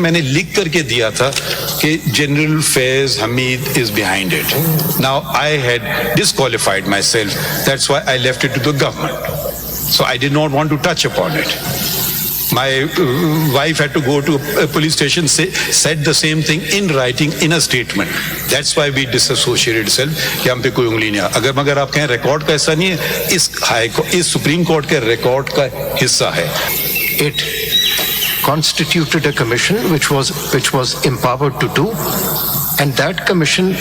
میں نے لکھ کر کے دیا تھا کہ general Faiz Hameed is behind it. Now I had disqualified myself, that's why I left it to the government. So I did not want to touch upon it. My wife had to go to a police station, said the same thing in writing in a statement. That's why we disassociated itself کہ ہم پہ کوئی انگلی نہیں. اگر مگر آپ کہیں ریکارڈ کا حصہ نہیں ہے, اس سپریم کورٹ کے ریکارڈ کا حصہ ہے. It constituted a commission which was empowered to do, and that commission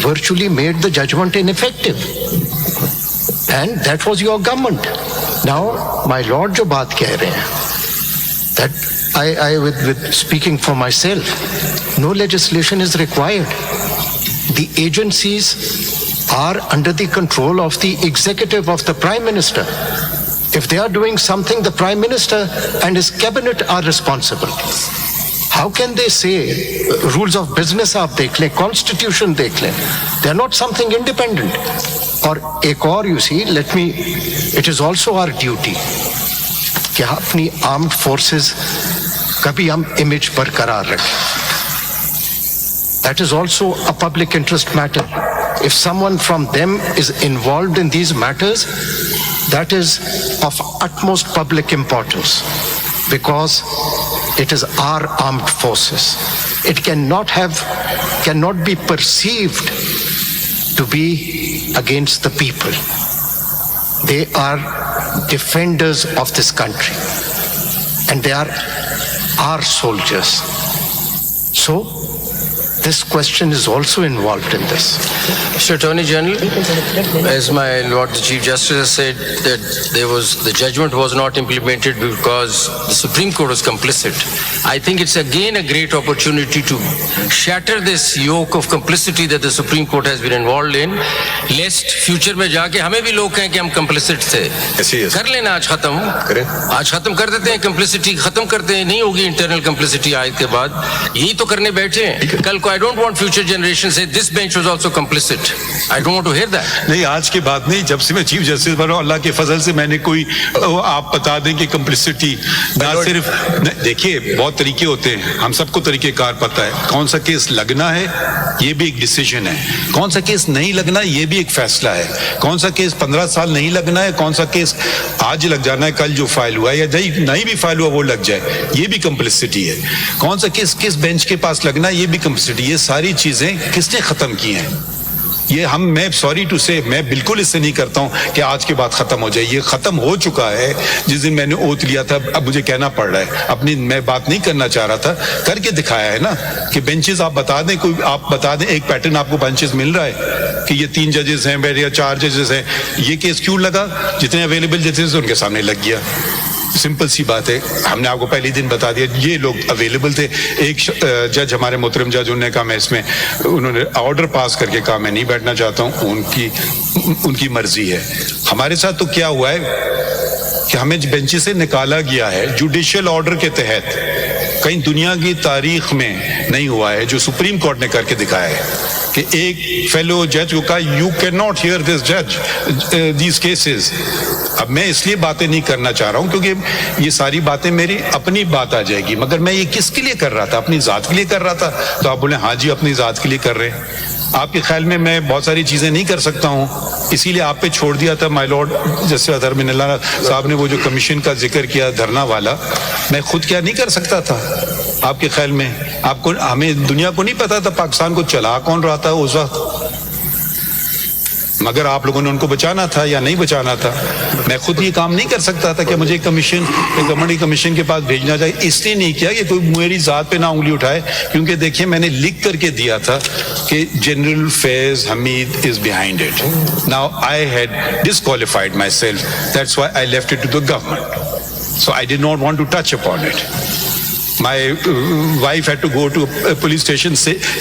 virtually made the judgment ineffective. And that was your government. Now, my lord جو بات کہہ رہے ہیں, that I with speaking for myself, no legislation is required. The agencies are under the control of the executive of the Prime Minister. If they are doing something, the Prime Minister and his cabinet are responsible. How can they say rules of business آپ دیکھ لیں, constitution دیکھ لیں, they are not something independent. اور ایک اور, you see, it is also our duty کہ اپنی آرمڈ فورسز کا بھی ہم امیج برقرار رکھیں. That is also a public interest matter. If someone from them is involved in these matters, that is of utmost public importance because it is our armed forces. It cannot be perceived to be against the people. They are defenders of this country and they are our soldiers. So this question is also involved in this. Mr. Attorney General, as my Lord the Chief Justice has said, that the judgment was not implemented because the Supreme Court was complicit. I think it's again a great opportunity to shatter this yoke of complicity that the Supreme Court has been involved in, lest future میں جا کے ہمیں بھی لوگ کہیں کہ ہم complicit تھے. کر لینا آج ختم کر دیتے ہیں, complicity ختم کرتے ہیں, نہیں ہوگی internal complicity آج کے بعد. یہی تو کرنے بیٹھے ہیں. کل کو I don't want future generations say this bench was also complicit. I don't want to hear that. نہیں, آج کی بات نہیں, جب سے میں چیف جسٹس بنا اللہ کے فضل سے میں نے کوئی, آپ بتا دیں کہ کمپلسٹی نہ صرف, دیکھیے بہت طریقے ہوتے ہیں, ہم سب کو طریقہ کار پتہ ہے. کون سا کیس لگنا ہے یہ بھی ایک ڈیسیجن ہے, کون سا کیس نہیں لگنا یہ بھی ایک فیصلہ ہے, کون سا کیس 15 سال نہیں لگنا ہے, کون سا کیس آج لگ جانا ہے, کل جو فائل ہوا ہے یا نہیں بھی فائل ہوا وہ لگ جائے, یہ بھی کمپلسٹی ہے. کون سا کیس کس بینچ کے پاس لگنا ہے یہ بھی کمپلسٹی. یہ ساری چیزیں کس نے ختم کی ہیں؟ یہ میں سوری ٹو سے, میں بالکل اس سے نہیں کرتا ہوں کہ آج کے بعد ختم ہو جائے. یہ ختم ہو چکا ہے. جس دن میں نے اوت لیا تھا, اب مجھے کہنا پڑ رہا ہے, اپنی میں بات نہیں کرنا چاہ رہا تھا, کر کے دکھایا ہے نا کہ بینچز آپ بتا دیں, کوئی آپ بتا دیں ایک پیٹرن آپ کو بینچز مل رہا ہے کہ یہ 3 ججز ہیں یا 4 ججز ہیں, یہ کیس کیوں لگا؟ جتنے اویلیبل ججز ان کے سامنے لگ گیا. سمپل سی بات ہے. ہم نے آپ کو پہلی دن بتا دیا یہ لوگ اویلیبل تھے. ایک جج ہمارے محترم جج, انہوں نے کہا میں اس میں, انہوں نے آرڈر پاس کر کے کہا میں نہیں بیٹھنا چاہتا ہوں, ان کی مرضی ہے. ہمارے ساتھ تو کیا ہوا ہے کہ ہمیں بینچ سے نکالا گیا ہے جوڈیشل آرڈر کے تحت. کہیں دنیا کی تاریخ میں نہیں ہوا ہے جو سپریم کورٹ نے کر کے دکھایا ہے کہ ایک فیلو جج کو کہا یو کین ناٹ ہیئر دس جج دیز کیسز. اب میں اس لیے باتیں نہیں کرنا چاہ رہا ہوں کیونکہ یہ ساری باتیں میری اپنی بات آ جائے گی, مگر میں یہ کس کے لیے کر رہا تھا؟ اپنی ذات کے لیے کر رہا تھا. تو آپ بولیں ہاں جی اپنی ذات کے لیے کر رہے ہیں. آپ کے خیال میں میں بہت ساری چیزیں نہیں کر سکتا ہوں, اسی لیے آپ پہ چھوڑ دیا تھا. مائی لارڈ جسٹس اظہر بن اللہ صاحب نے وہ جو کمیشن کا ذکر کیا دھرنا والا, میں خود کیا نہیں کر سکتا تھا؟ آپ کے خیال میں آپ کو, ہمیں دنیا کو نہیں پتا تھا پاکستان کو چلا کون رہا تھا اس وقت, مگر آپ لوگوں نے ان کو بچانا تھا یا نہیں بچانا تھا. میں خود یہ کام نہیں کر سکتا تھا کہ مجھے کمیونٹی کمیشن کے پاس بھیجنا چاہیے. اس لیے نہیں کیا کہ کوئی میری ذات پہ نہ انگلی اٹھائے, کیونکہ دیکھیں میں نے لکھ کر کے دیا تھا کہ general Faiz Hameed is behind it. Now I had disqualified myself, that's why I left it to the government. So I did not want to touch upon it. My wife had to go to a police station,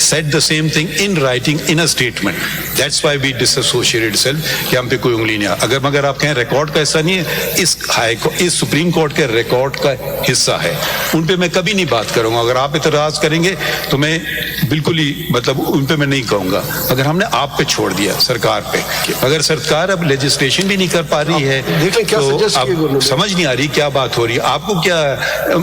said the same thing in writing in a statement. That's why we disassociated itself کہ ہم پہ کوئی انگلی نہیں. اگر مگر آپ کہیں ریکارڈ کا حصہ نہیں ہے, اس سپریم کورٹ کے ریکارڈ کا حصہ ہے, ان پہ میں کبھی نہیں بات کروں گا. اگر آپ اعتراض کریں گے تو میں بالکل ہی مطلب ان پہ میں نہیں کہوں گا. اگر ہم نے آپ پہ چھوڑ دیا, سرکار پہ, اگر سرکار اب لیجسلیشن بھی نہیں کر پا رہی ہے تو اب سمجھ نہیں آ رہی کیا بات ہو رہی ہے. آپ کو کیا